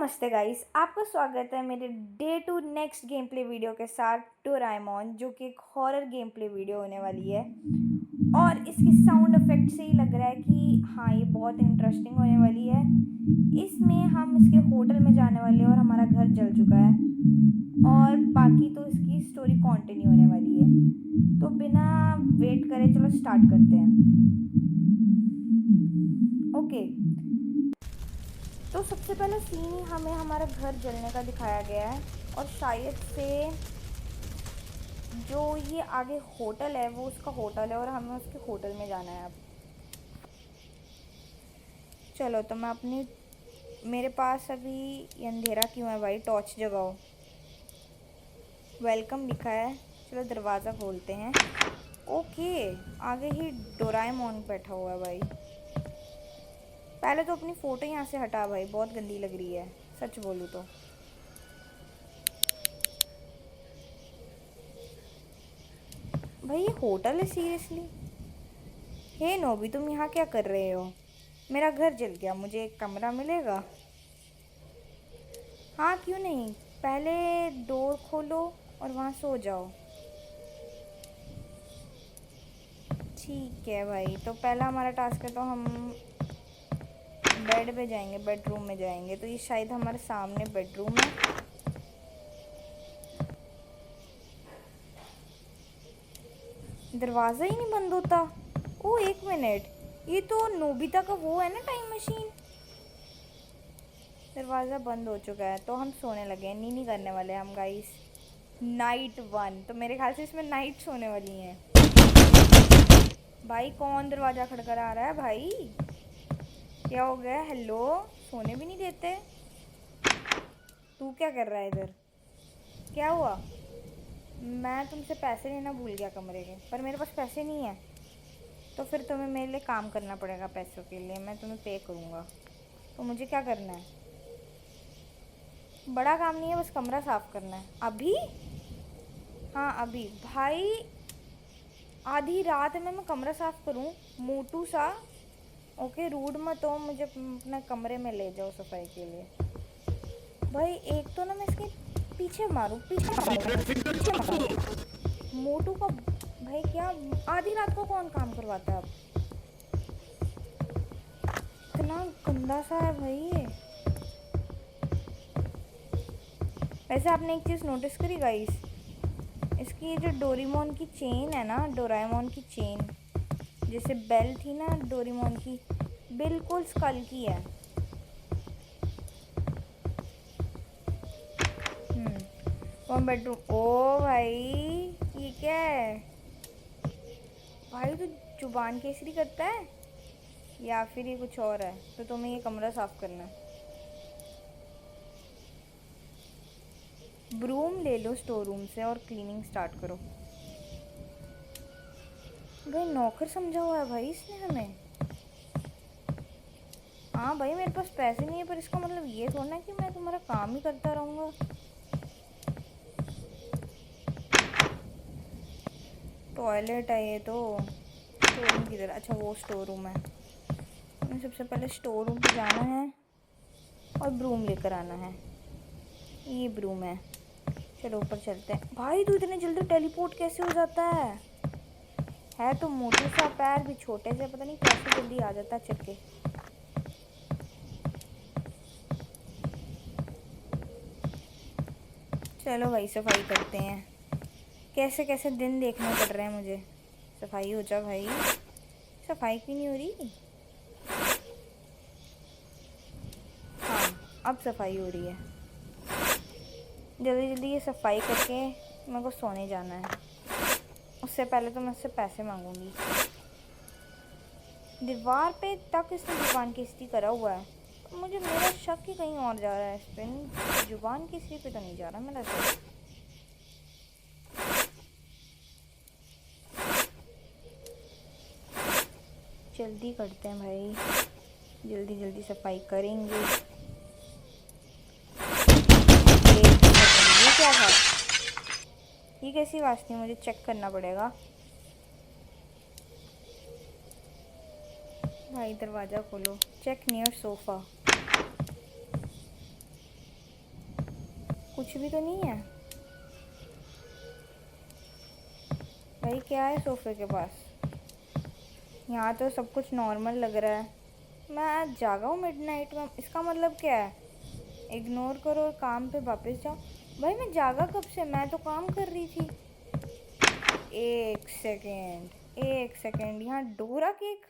नमस्ते गाइस, आपका स्वागत है मेरे day to next game play video के साथ डोरेमोन, जो कि एक हॉरर गेम प्ले वीडियो होने वाली है। और इसकी साउंड इफेक्ट से ही लग रहा है कि हाँ, ये बहुत इंटरेस्टिंग होने वाली है। इसमें हम इसके होटल में जाने वाले हैं और हमारा घर जल चुका है, और बाकी तो इसकी स्टोरी कंटिन्यू होने वाली है। तो बिना वेट करे चलो स्टार्ट करते हैं। ओके, तो सबसे पहले सीन ही हमें हमारा घर जलने का दिखाया गया है, और शायद से जो ये आगे होटल है वो उसका होटल है और हमें उसके होटल में जाना है अब। चलो, तो मैं अपनी मेरे पास अभी ये अंधेरा क्यों है भाई, टॉर्च जगाओ। वेलकम लिखा है, चलो दरवाज़ा खोलते हैं। ओके, आगे ही डोरेमोन बैठा हुआ है भाई। पहले तो अपनी फ़ोटो यहाँ से हटा भाई, बहुत गंदी लग रही है सच बोलूँ तो। भाई ये होटल है सीरियसली? हे नोबी, तुम यहाँ क्या कर रहे हो? मेरा घर जल गया, मुझे एक कमरा मिलेगा? हाँ क्यों नहीं, पहले डोर खोलो और वहाँ सो जाओ। ठीक है भाई, तो पहला हमारा टास्क है, तो हम बेड पे जाएंगे, बेडरूम में जाएंगे। तो ये शायद हमारे सामने बेडरूम है। दरवाज़ा ही नहीं बंद होता। ओ एक मिनट, ये तो नोबिता का वो है ना, टाइम मशीन। दरवाज़ा बंद हो चुका है, तो हम सोने लगे हैं, नीनी करने वाले हैं हम गाइस। नाइट 1, तो मेरे ख्याल से इसमें नाइट्स होने वाली हैं। भाई कौन दरवाज़ा खड़खड़ा रहा है भाई? क्या हो गया? हेलो, सोने भी नहीं देते? तू क्या कर रहा है इधर? क्या हुआ? मैं तुमसे पैसे लेना भूल गया कमरे के, पर मेरे पास पैसे नहीं है। तो फिर तुम्हें मेरे लिए काम करना पड़ेगा, पैसों के लिए मैं तुम्हें पे करूँगा। तो मुझे क्या करना है? बड़ा काम नहीं है, बस कमरा साफ़ करना है। अभी? हाँ अभी भाई। आधी रात में मैं कमरा साफ़ करूँ? मोटू सा। ओके, रूड मत हो, मुझे अपने कमरे में ले जाओ सफाई के लिए। भाई एक तो ना मैं इसके पीछे मारूँ, पीछे मारूँ मोटू का। भाई क्या आधी रात को कौन काम करवाता है अब? इतना गंदा सा है भाई ये। वैसे आपने एक चीज़ नोटिस करी गाइस, इसकी जो डोरेमोन की चेन है ना, डोरेमोन की चेन, जैसे बेल थी ना डोरेमोन की, बिल्कुल स्कल की है। कौन बेडरूम? ओ भाई, ये क्या है भाई? तो जुबान केसरी करता है या फिर ये कुछ और है? तो तुम्हें ये कमरा साफ करना है। ब्रूम ले लो स्टोर रूम से और क्लीनिंग स्टार्ट करो। भाई नौकर समझा हुआ है भाई इसने हमें। हाँ भाई, मेरे पास पैसे नहीं है, पर इसका मतलब ये थोड़ा ना कि मैं तुम्हारा काम ही करता रहूँगा। टॉयलेट है ये तो। स्टोर रूम की तरह, अच्छा वो स्टोर रूम है। हमें सबसे पहले स्टोर रूम पे जाना है और ब्रूम लेकर आना है। ये ब्रूम है, चलो ऊपर चलते हैं। भाई तू इतने जल्दी टेलीपोर्ट कैसे हो जाता है तो मोटे सा, पैर भी छोटे से, पता नहीं कैसे जल्दी आ जाता है चक्के। चलो भाई सफाई करते हैं। कैसे कैसे दिन देखने पड़ रहे हैं मुझे। सफाई हो जा भाई। सफाई क्यों नहीं हो रही? हाँ, अब सफाई हो रही है। जल्दी जल्दी ये सफाई करके मेरे को सोने जाना है। उससे पहले तो मैं उससे पैसे मांगूंगी। दीवार पे तक इसने जुबान केसरी करा हुआ है, तो मुझे मेरा शक ही कहीं और जा रहा है। इस पर जुबान केसरी पे तो नहीं जा रहा मेरा शक। जल्दी करते हैं भाई, जल्दी जल्दी सफाई करेंगे। ये क्या था? ये कैसी वासनी? मुझे चेक करना पड़ेगा। भाई दरवाज़ा खोलो। Check near sofa. कुछ भी तो नहीं है भाई। क्या है सोफे के पास? यहाँ तो सब कुछ नॉर्मल लग रहा है। मैं आज जागा हूँ मिडनाइट में, इसका मतलब क्या है? इग्नोर करो और काम पे वापस जाओ। भाई मैं जागा कब से? मैं तो काम कर रही थी। एक सेकेंड, एक सेकेंड, यहाँ डोरा केक,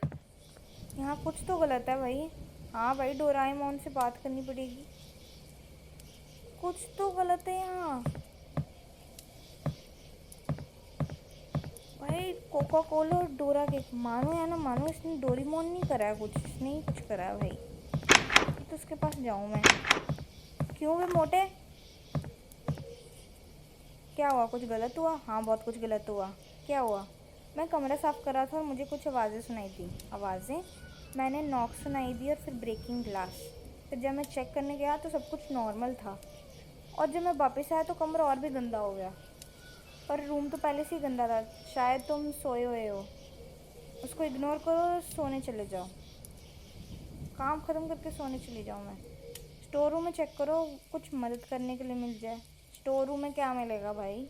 यहाँ कुछ तो गलत है भाई। हाँ भाई, डोराएमोन से बात करनी पड़ेगी, कुछ तो गलत है यहाँ। भाई कोका कोला और डोरा केक, मानो या ना मानो, इसने डोरेमोन नहीं करा है कुछ, इसने ही कुछ करा है भाई। तो उसके पास जाऊँ मैं? क्यों बे मोटे, क्या हुआ? कुछ गलत हुआ? हाँ बहुत कुछ गलत हुआ। क्या हुआ? मैं कमरा साफ़ कर रहा था और मुझे कुछ आवाज़ें सुनाई थी। आवाज़ें? मैंने नॉक सुनाई दी और फिर ब्रेकिंग ग्लास। फिर जब मैं चेक करने गया तो सब कुछ नॉर्मल था, और जब मैं वापस आया तो कमरा और भी गंदा हो गया। पर रूम तो पहले से ही गंदा था। शायद तुम सोए हुए हो, उसको इग्नोर करो और सोने चले जाओ। काम ख़त्म करके सोने चली जाऊँ मैं? स्टोर रूम में चेक करो, कुछ मदद करने के लिए मिल जाए। स्टोर रूम में क्या मिलेगा भाई?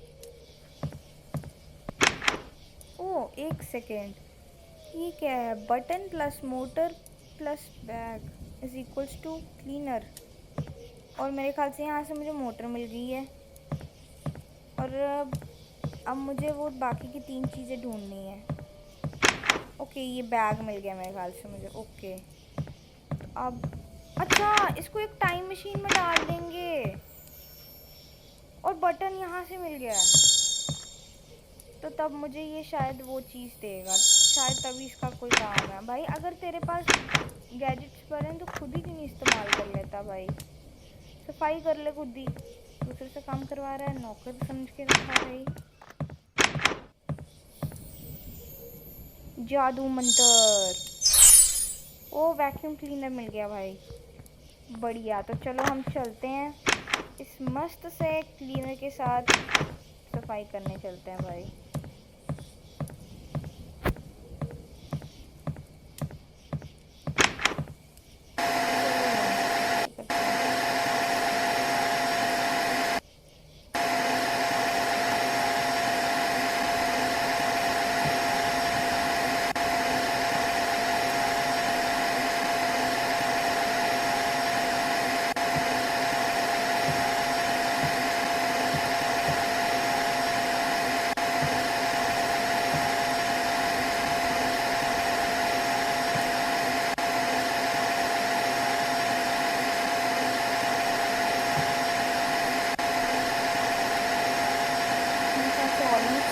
ओह एक सेकेंड, ये क्या है? Button plus motor plus bag is equals to cleaner. और मेरे ख्याल से यहाँ से मुझे मोटर मिल गई है, और अब मुझे वो बाकी की 3 चीज़ें ढूंढनी है। ओके ये बैग मिल गया मेरे ख्याल से मुझे। ओके तो अब, अच्छा इसको एक टाइम मशीन में डाल देंगे, और बटन यहाँ से मिल गया, तो तब मुझे ये शायद वो चीज़ देगा, शायद तभी इसका कोई काम है। भाई अगर तेरे पास गैजेट्स पर हैं तो खुद ही क्यों नहीं इस्तेमाल कर लेता भाई? सफाई कर ले खुद ही, दूसरे से काम करवा रहा है, नौकर समझ के रखा भाई। जादू मंतर, ओ वैक्यूम क्लीनर मिल गया भाई, बढ़िया। तो चलो हम चलते हैं, इस मस्त से क्लीनर के साथ सफाई करने चलते हैं भाई।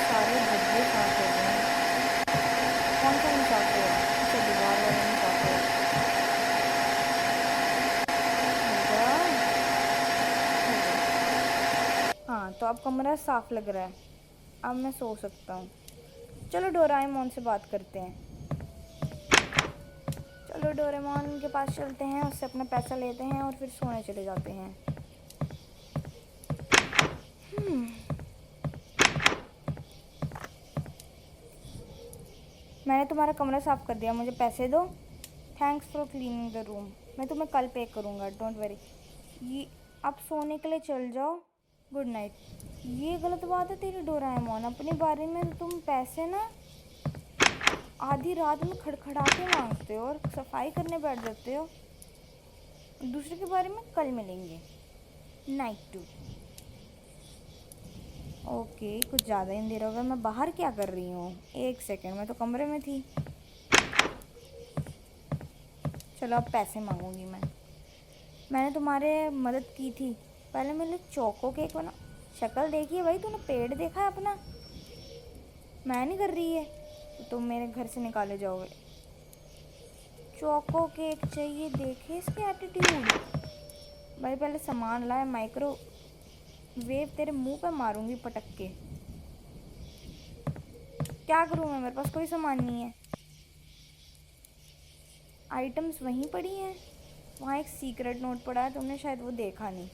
सारे डिब्बे साफ हो गए हैं। कौन सा नहीं साफ हुआ? अच्छा दीवार वाला नहीं साफ हुआ। हो गया, हो गया। हाँ तो अब कमरा साफ लग रहा है, अब मैं सो सकता हूँ। चलो डोराएमोन से बात करते हैं। चलो डोरेमोन के पास चलते हैं, उससे अपना पैसा लेते हैं और फिर सोने चले जाते हैं। मैंने तुम्हारा कमरा साफ़ कर दिया, मुझे पैसे दो। Thanks for cleaning the room. मैं तुम्हें कल पे करूँगा, डोंट वरी। ये आप सोने के लिए चल जाओ, गुड नाइट। ये गलत बात है तेरी डोराएमोन, अपने बारे में तो तुम पैसे ना आधी रात में खड़खड़ा के मांगते हो और सफाई करने बैठ जाते हो। दूसरे के बारे में कल मिलेंगे, नाइट 2। ओके कुछ ज़्यादा ही अंधेरा हो गया। मैं बाहर क्या कर रही हूँ? एक सेकेंड, मैं तो कमरे में थी। चलो अब पैसे मांगूंगी मैंने तुम्हारे मदद की थी, पहले मेरे लिए चोको केक बना। शक्ल देखी है भाई तूने, पेड़ देखा है अपना? मैं नहीं कर रही है तो तुम मेरे घर से निकाले जाओगे। चोको केक चाहिए, देखे इसके एटीट्यूड। भाई पहले सामान लाए, माइक्रो वेव तेरे मुंह पे मारूंगी पटक के। क्या करूँ मैं, मेरे पास कोई सामान नहीं है। आइटम्स वहीं पड़ी हैं, वहाँ एक सीक्रेट नोट पड़ा है, तुमने शायद वो देखा नहीं।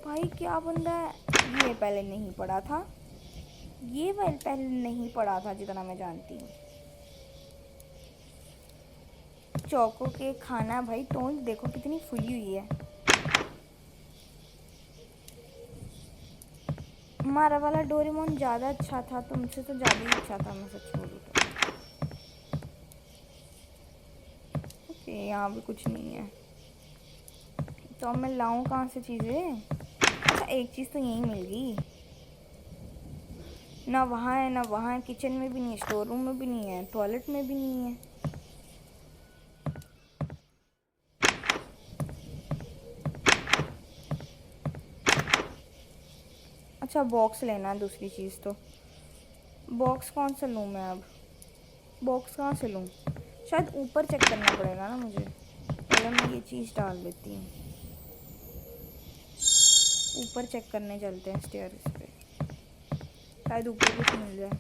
भाई क्या बंदा है ये? पहले नहीं पड़ा था, ये पहले नहीं पड़ा था जितना मैं जानती हूँ। चोको के खाना भाई, तो देखो कितनी फुली हुई है। हमारा वाला डोरेमोन ज़्यादा अच्छा था, तुमसे तो ज़्यादा ही अच्छा था, मैं सच बोलूँ तो। ओके, यहाँ भी कुछ नहीं है, तो अब मैं लाऊं कहाँ से चीज़ें? अच्छा, एक चीज़ तो यहीं मिल गई। ना वहाँ है ना वहाँ है, किचन में भी नहीं है, स्टोर रूम में भी नहीं है, टॉयलेट में भी नहीं है। अच्छा, बॉक्स लेना है दूसरी चीज़ तो। बॉक्स कौन सा लूँ मैं अब? बॉक्स कहाँ से लूँ? शायद ऊपर चेक करना पड़ेगा ना मुझे। पहले मैं ये चीज़ डाल देती हूँ, ऊपर चेक करने चलते हैं स्टेयर्स पे, शायद ऊपर कुछ मिल जाए।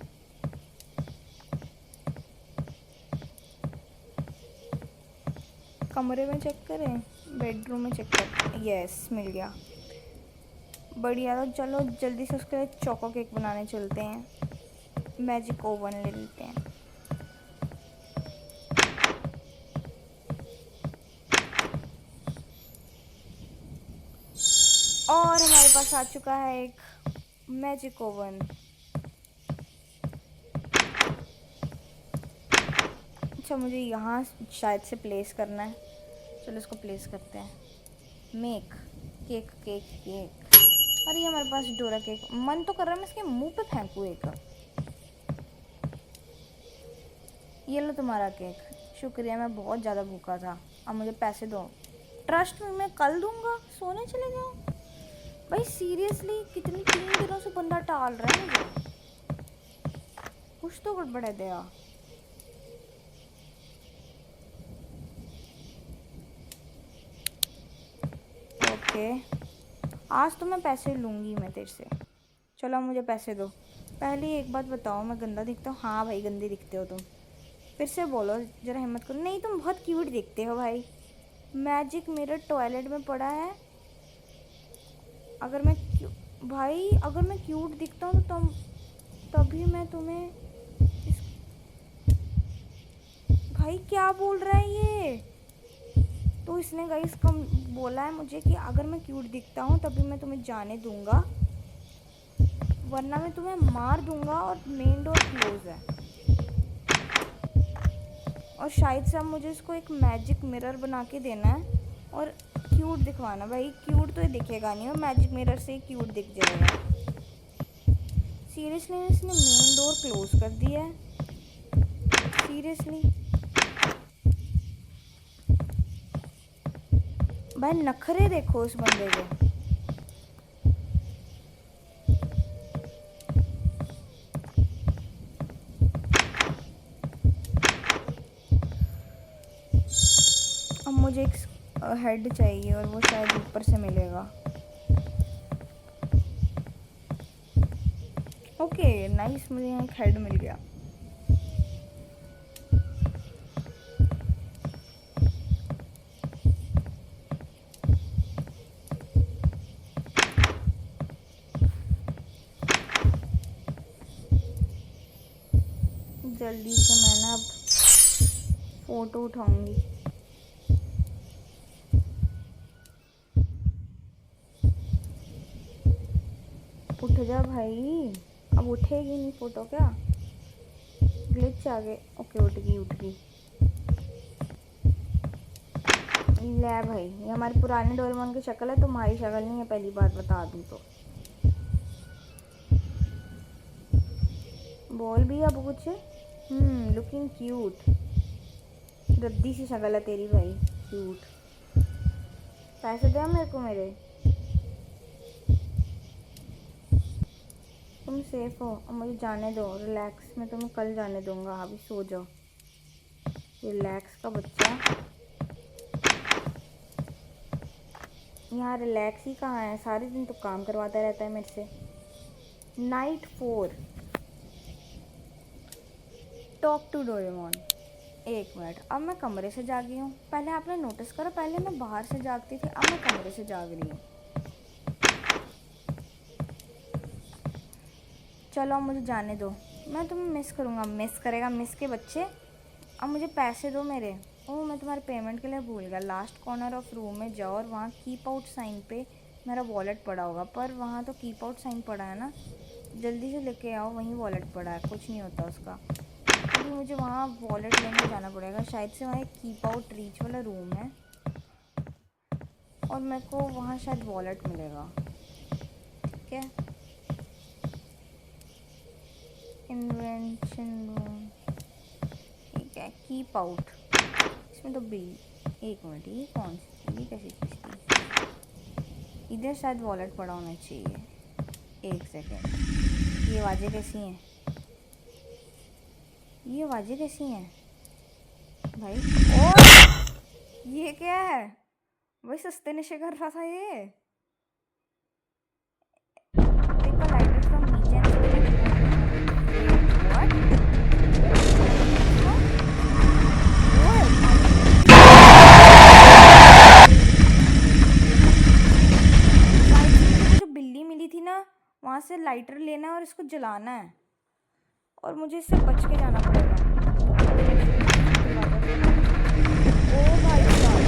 कमरे में चेक करें, बेडरूम में चेक कर, यस मिल गया, बढ़िया। तो चलो जल्दी से उसके लिए चोको केक बनाने चलते हैं, मैजिक ओवन ले लेते हैं। और हमारे पास आ चुका है एक मैजिक ओवन। अच्छा, मुझे यहाँ शायद से प्लेस करना है, चलो इसको प्लेस करते हैं। Make cake cake cake. अरे ये हमारे पास डोरा केक, मन तो कर रहा है मैं इसके मुंह पे फेंकूँ एक। ये लो तुम्हारा केक, शुक्रिया, मैं बहुत ज़्यादा भूखा था, अब मुझे पैसे दो। ट्रस्ट में मैं कल दूंगा, सोने चले जाओ। भाई सीरियसली, कितनी 3 दिनों से बंदा टाल रहा है मुझे, कुछ तो गड़बड़ है दया। ओके, आज तो मैं पैसे लूँगी मैं तेरे से, चलो मुझे पैसे दो। पहले एक बात बताओ, मैं गंदा दिखता हूँ? हाँ भाई, गंदी दिखते हो तुम, फिर से बोलो, ज़रा हिम्मत करो। नहीं, तुम बहुत क्यूट दिखते हो भाई। मैजिक मिरर टॉयलेट में पड़ा है। अगर मैं भाई अगर मैं क्यूट दिखता हूँ तो तभी मैं तुम्हें इस... भाई क्या बोल रहा है ये? तो इसने गाइस कम बोला है मुझे कि अगर मैं क्यूट दिखता हूँ तभी मैं तुम्हें जाने दूंगा, वरना मैं तुम्हें मार दूंगा। और मेन डोर क्लोज है, और शायद से अब मुझे इसको एक मैजिक मिरर बना के देना है और क्यूट दिखवाना। भाई क्यूट तो ये दिखेगा नहीं, और मैजिक मिरर से ही क्यूट दिख जाएगा। सीरियसली इसने मेन डोर क्लोज कर दिया है, सीरियसली। भाई नखरे देखो उस बंदे के। अब मुझे एक हेड चाहिए, और वो शायद ऊपर से मिलेगा। ओके नाइस, मुझे यहाँ एक हेड मिल गया। जल्दी से मैं ना अब फ़ोटो उठाऊंगी। उठ जा भाई, अब उठेगी नहीं फ़ोटो क्या? ग्लिच आ गए। ओके, उठ गई उठ गई। ले भाई, ये हमारे पुराने डोरेमोन की शक्ल है, तुम्हारी शक्ल नहीं है, पहली बात बता दूँ तो। बोल भी अब कुछ। लुकिंग क्यूट, गद्दी सी शक्ल है तेरी भाई, क्यूट। पैसे दे मेरे को मेरे। तुम सेफ हो, अब मुझे जाने दो, रिलैक्स। मैं तुम्हें कल जाने दूंगा, अभी सो जाओ। रिलैक्स का बच्चा, यहाँ रिलैक्स ही कहाँ है, सारे दिन तो काम करवाता रहता है मेरे से। Night 4, talk to Doraemon. एक मिनट, अब मैं कमरे से जागी हूँ। पहले आपने नोटिस करा, पहले मैं बाहर से जागती थी, अब मैं कमरे से जाग रही हूँ। चलो अब मुझे जाने दो, मैं तुम्हें मिस करूँगा। मिस करेगा मिस के बच्चे, अब मुझे पैसे दो मेरे। ओह, मैं तुम्हारे पेमेंट के लिए भूल गया। लास्ट कॉर्नर ऑफ रूम में जाओ और वहाँ कीप आउट साइन पे मेरा वॉलेट पड़ा होगा, पर वहाँ तो कीप आउट साइन पड़ा है ना, जल्दी से लेके आओ, वहीं वॉलेट पड़ा है, कुछ नहीं होता उसका। अभी मुझे वहाँ वॉलेट लेने जाना पड़ेगा, शायद से वहाँ एक कीप आउट रीच वाला रूम है और मेरे को वहाँ शायद वॉलेट मिलेगा। ठीक है, इन्वेंशन रूम, ठीक है, कीप आउट, इसमें तो बिल, एक मिनट, ये कौन सी, ये कैसी चीज़ थी, इधर शायद वॉलेट पड़ा होना चाहिए, एक सेकेंड, ये आवाज़ें कैसी हैं, ये आवाज़ें कैसी हैं भाई, और ये क्या है भाई, सस्ते नशे कर रहा था ये, पिक अ लाइटर फ्रॉम नीचे जो बिल्ली मिली थी ना, वहाँ से लाइटर लेना है और इसको जलाना है, और मुझे इससे बच के जाना पड़ेगा। ओ भाई साहब,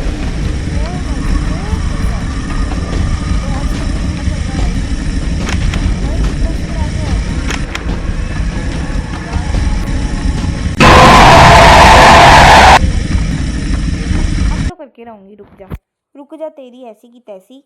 अब तो करके रहूंगी, रुक जा तेरी ऐसी की तैसी।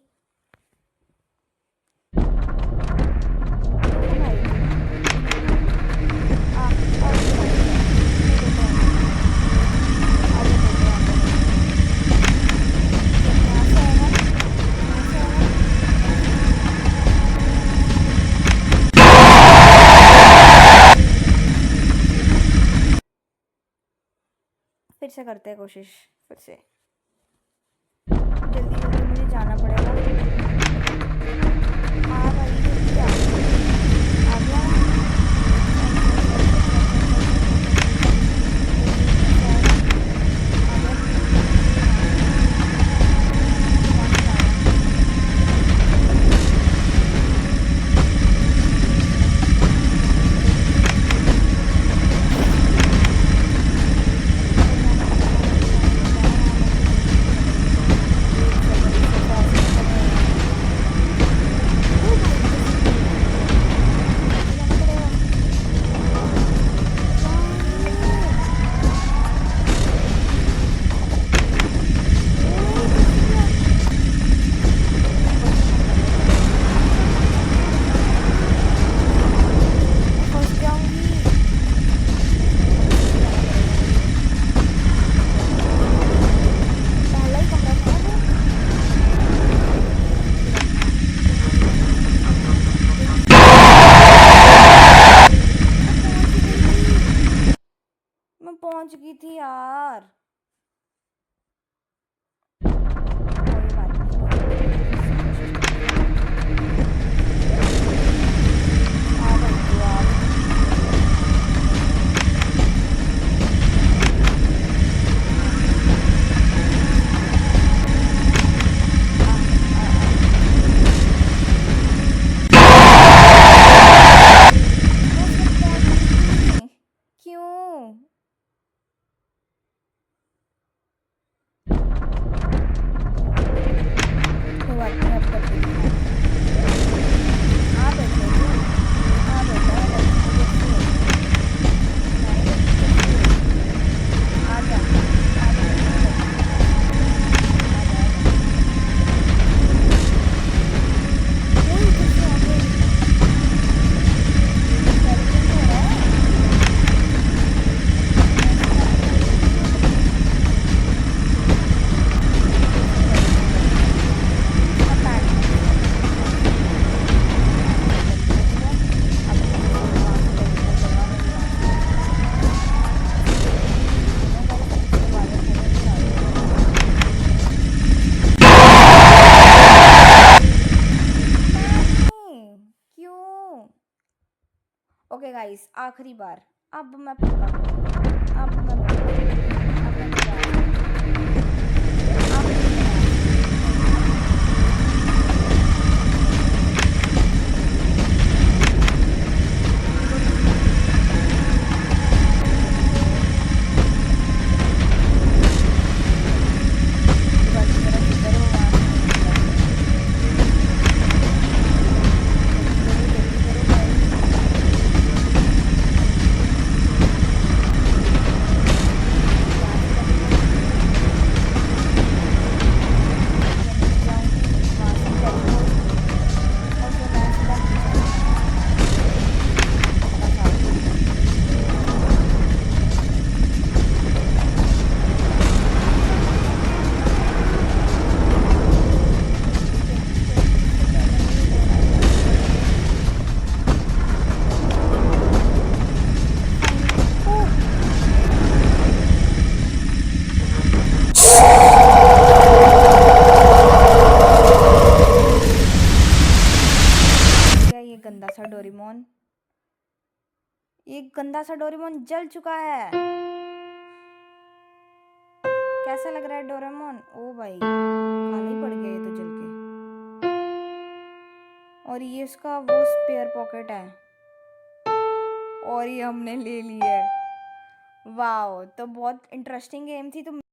फिर से करते हैं कोशिश, फिर से जल्दी जल्दी मुझे जाना पड़ेगा। हाँ भाई जल्दी आ गया। पहुंच गई थी यार, ओके गाइस, आखिरी बार, अब मैं पक्का करूंगा, अब मैं पक्का करूंगा, अब मैं ये गंदा सा डोरेमोन जल चुका है। कैसा लग रहा है डोरेमोन? ओ भाई काला ही पड़ गया ये तो जल के। और ये इसका वो स्पेयर पॉकेट है और ये हमने ले ली है। वाओ, तो बहुत इंटरेस्टिंग गेम थी। तो